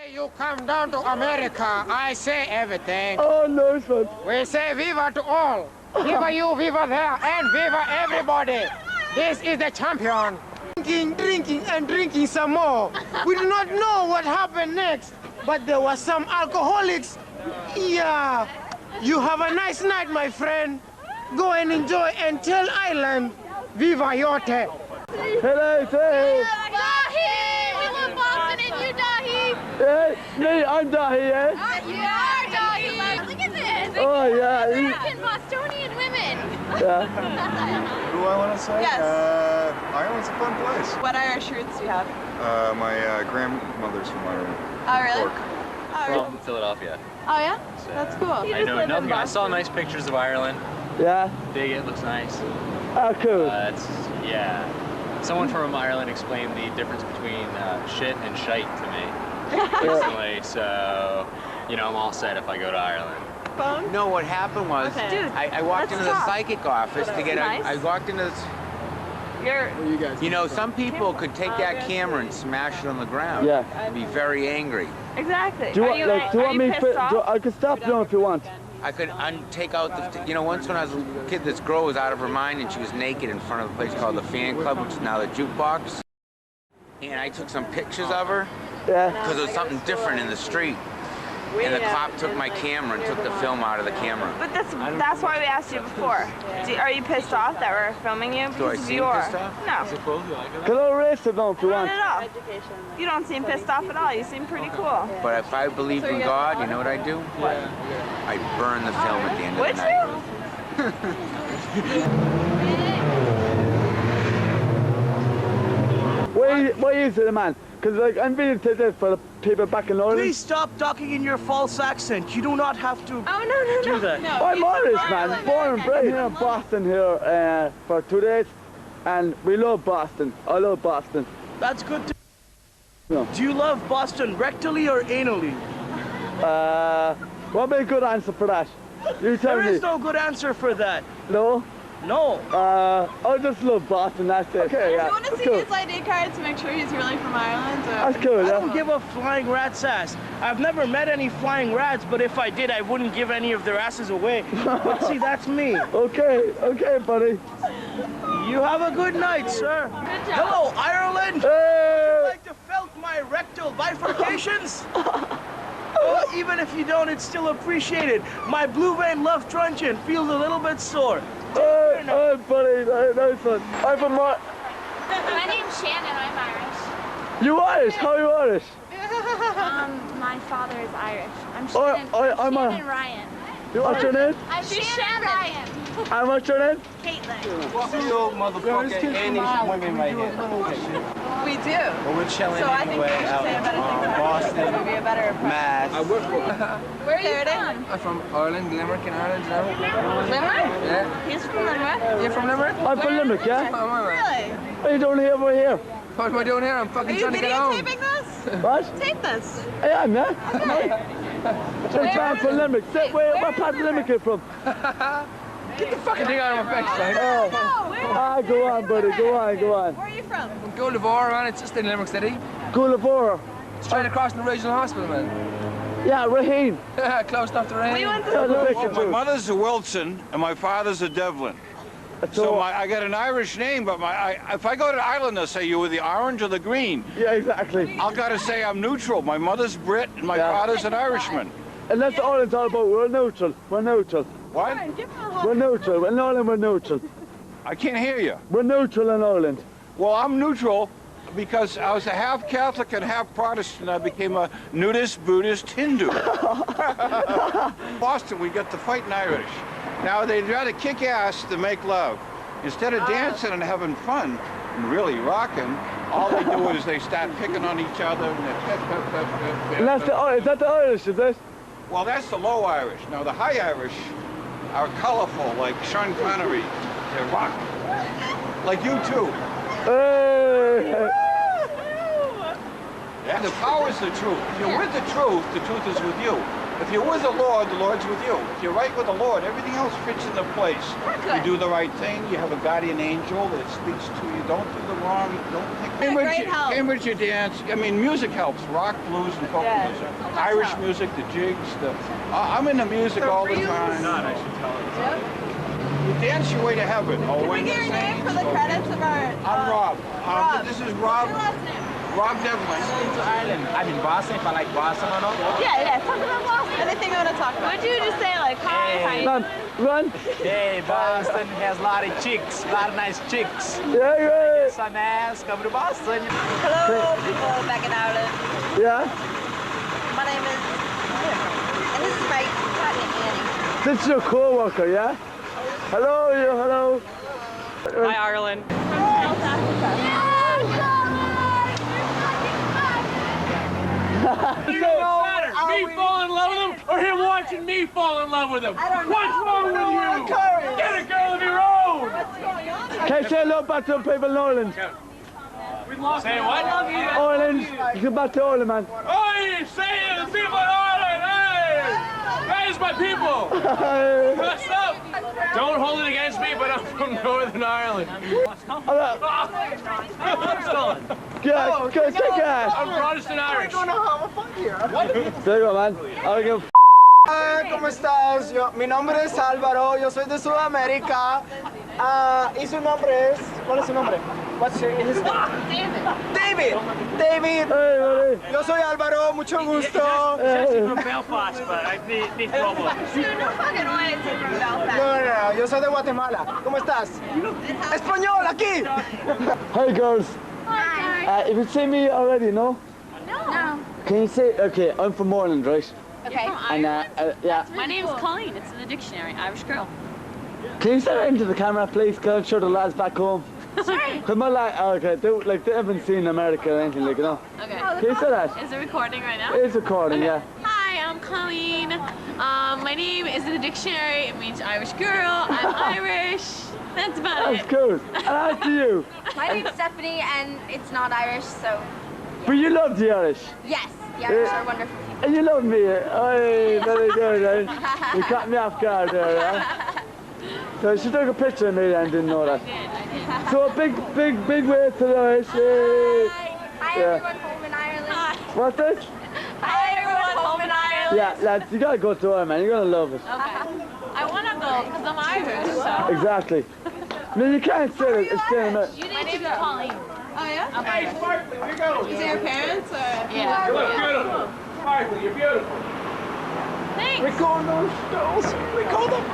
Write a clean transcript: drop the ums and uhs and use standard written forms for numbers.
You come down to America, I say everything. Oh, nice one. We say viva to all. Viva you, viva there, and viva everybody. This is the champion. Drinking, and drinking some more. We do not know what happened next, but there were some alcoholics. Yeah. You have a nice night, my friend. Go and enjoy and tell Island, viva yote. Hello, say. Dahi! We love Boston and you, Dahi! Hey, me, I'm Dahi, yeah? You are Dahi! Look at this! Oh, yeah. American Bostonian women! Yeah. Who do I want to say? Yes. Ireland's a fun place. What Irish roots do you have? My grandmother's from Ireland. Oh, really? Cork. Oh, really? From Philadelphia. Oh, yeah? So, That's cool. I know nothing. I saw nice pictures of Ireland. Yeah. Dig it, looks nice. Oh, cool. Yeah. Someone from Ireland explained the difference between shit and shite to me recently, so you know I'm all set if I go to Ireland. Phone? No, what happened was, Okay. Dude, I walked let's into talk. the psychic office to get Nice. I walked into this, You're... you know, some people could take that camera and smash it on the ground. Yeah. And be very angry. Exactly. Do you Are want, you, like, do you are want you me? pissed off? I can stop now if you want. I could take out the, you know, once when I was a kid, this girl was out of her mind and she was naked in front of a place called the Fan Club, which is now the jukebox. And I took some pictures of her Yeah. because there was something different in the street. And the cop took my camera and took the film out of the camera. But that's why we asked you before. Are you pissed off that we're filming you? Do I Because seem you are. pissed off? No. Can I erase it now if you Not want? at all. You don't seem pissed off at all. You seem pretty cool. But if I believed in God, you know what I'd do? What? I'd burn the film at the end of Would the night. Why is it, man? Because like I'm being this for the people back in Ireland. Please stop talking in your false accent. You do not have to Oh, no. do that. No, I'm he's from Irish, man. Ireland. Born and bred here in Boston here for 2 days, and we love Boston. I love Boston. That's good to... No. Do you love Boston rectally or anally? What would be a good answer for that? You tell There me. is no good answer for that. No? No. I just love Boston, that's it. Okay, yeah. You want to That's see cool. his ID card to make sure he's really from Ireland? That's cool, I yeah. don't give a flying rat's ass. I've never met any flying rats, but if I did, I wouldn't give any of their asses away. But see, that's me. Okay, buddy. You have a good night, sir. Good job. Hello, Ireland. Hey! Would you like to felt my rectal bifurcations? Well, even if you don't, it's still appreciated. My blue vein love truncheon feels a little bit sore. Hey, buddy, nice one. I'm from My name's Shannon. I'm Irish. You Irish? How are you Irish? My father is Irish. I'm Oh, Shannon, I'm a- Shannon Ryan. What's your name? I'm Shannon Ryan. And what's your name? Caitlin. What you motherfucker any women right here? We do. Well, we're chilling So I think you should say a better thing about Boston, it would be a better impression. Mass. Where are you from? I'm from Ireland, Limerick in Ireland, you know? Limerick? Yeah. He's from Limerick? You're from Limerick? I'm from Limerick, yeah? Oh, am I right? Really? What are you doing here over here? What am I doing here? I'm Are fucking you trying to get home. videotaping this? What? Tape this. I am, yeah? I'm from Limerick. Where what part of Limerick are you from? Get the fucking thing out of my face, like. No, Go on, buddy, go on. where are you from? Go to Vora, man. It's just in Limerick City. Gullavora. Straight across from the regional hospital, man. Yeah, Raheen. Close enough to rain. We went to Yeah, the Well, picture my too. mother's a Wilson and my father's a Devlin. So I got an Irish name, but if I go to Ireland, they'll say you were the orange or the green. Yeah, exactly. I'll gotta say I'm neutral. My mother's Brit and my Yeah. father's an Irishman. And that's all it's all about. We're neutral. We're neutral. What? We're neutral. In Ireland, we're neutral. I can't hear you. We're neutral in Ireland. Well, I'm neutral because I was a half Catholic and half Protestant. I became a nudist, Buddhist, Hindu. Boston, we got the fighting Irish. Now, they'd rather kick ass than make love. Instead of dancing and having fun and really rocking, all they do is they start picking on each other. And that's is that the Irish, is it? Well, that's the low Irish. Now, the high Irish are colorful, like Sean Connery. They rock. Like you too. Hey. Yeah. The power's the truth. If you're with the truth is with you. If you're with the Lord's with you. If you're right with the Lord, everything else fits into place. You do the right thing, you have a guardian angel that speaks to you. Don't do the wrong, don't think. Cambridge, you dance. I mean, music helps. Rock, blues, and folk music. Irish music, the jigs. I'm into music all the time. I should tell him. You dance your way to heaven. Can we get your name for the credits of our... I'm Rob. This is Rob. What's your last name? Rob Devlin. To Ireland. I'm in Boston, if I like Boston or not. Yeah, talk about Boston. Anything you want to talk about. Would you just say like, hi, Run, run. Hey, Boston has a lot of chicks, a lot of nice chicks. Yeah. Some ass, come to Boston. Hello, people back in Ireland. Yeah. My name is... And this is my partner, Annie. This is your co-worker, yeah? Hello, you, hello. Hi, Ireland. Me fall in love with him or him watching me fall in love with him? What's wrong with you? Get a girl of your own! Can you say hello back to the people in Ireland? Say what? Ireland, you come back to Ireland, man. Oi, say it, the people in Ireland, hey! That is my people! What's up? Don't hold it against me, but I'm from Northern Ireland. Yeah, go check it out. I'm Protestant Irish. There you go, man. I'll give ¿Cómo estás? Mi nombre es Álvaro, yo soy de Sudamérica. ¿Y su nombre es? ¿Cuál es su nombre? What's his name? David. David. Hey, buddy. Yo soy Álvaro, mucho gusto. From Belfast, but I need trouble. No fucking way it's from Belfast. No, yo soy de Guatemala. ¿Cómo estás? Español, aquí. Hi, girls. Hi. If you see me already, no? No. Can you say, okay, I'm from Ireland, right? Okay. And, yeah. My name's Colleen. It's in the dictionary. Irish girl. Can you say that into the camera, please? Can I show the lads back home? Sorry. Because my lad, okay, they haven't seen America or anything, like, you know? Okay. Can you say that? Is it recording right now? It's recording, yeah. Hi, I'm Colleen. My name is in the dictionary. It means Irish girl. I'm Irish. That's about That's it. good. And after you. My name's Stephanie, and it's not Irish, so But you love the Irish. yes, the Irish are wonderful people. And you love me. Oh, very good. Eh? You caught me off guard there, yeah? So she took a picture of me and didn't know that. I did. So a big wave to the Irish. Hi everyone home in Ireland. What's this? Hi, everyone home in Ireland. Yeah, lads, you gotta go to Ireland, man. You're gonna love it. Okay. I want to go because I'm Irish. So. Exactly. No, you can't say it. It's still America. You need to be Colleen. Oh, yeah? I'm Irish. Is it your parents or? Yeah. You look beautiful. Sparkly, you're beautiful. Thanks. Record those girls. Record them.